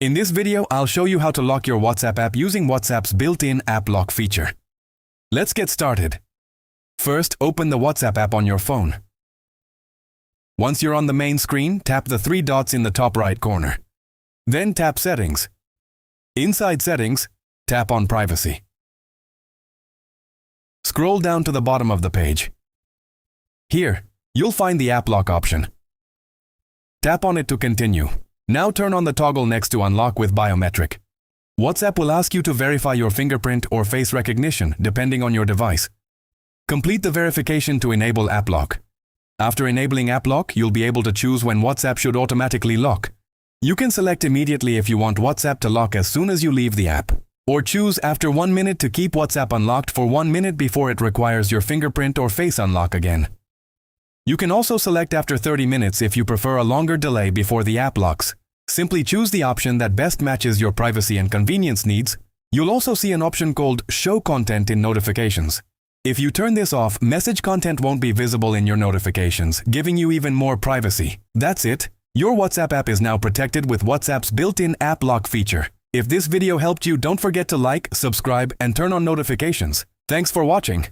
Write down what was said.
In this video, I'll show you how to lock your WhatsApp app using WhatsApp's built-in app lock feature. Let's get started. First, open the WhatsApp app on your phone. Once you're on the main screen, tap the three dots in the top right corner. Then tap Settings. Inside Settings, tap on Privacy. Scroll down to the bottom of the page. Here, you'll find the app lock option. Tap on it to continue. Now turn on the toggle next to Unlock with Biometric. WhatsApp will ask you to verify your fingerprint or face recognition, depending on your device. Complete the verification to enable app lock. After enabling app lock, you'll be able to choose when WhatsApp should automatically lock. You can select immediately if you want WhatsApp to lock as soon as you leave the app, or choose after 1 minute to keep WhatsApp unlocked for 1 minute before it requires your fingerprint or face unlock again. You can also select after 30 minutes if you prefer a longer delay before the app locks. Simply choose the option that best matches your privacy and convenience needs. You'll also see an option called Show Content in Notifications. If you turn this off, message content won't be visible in your notifications, giving you even more privacy. That's it. Your WhatsApp app is now protected with WhatsApp's built-in app lock feature. If this video helped you, don't forget to like, subscribe, and turn on notifications. Thanks for watching.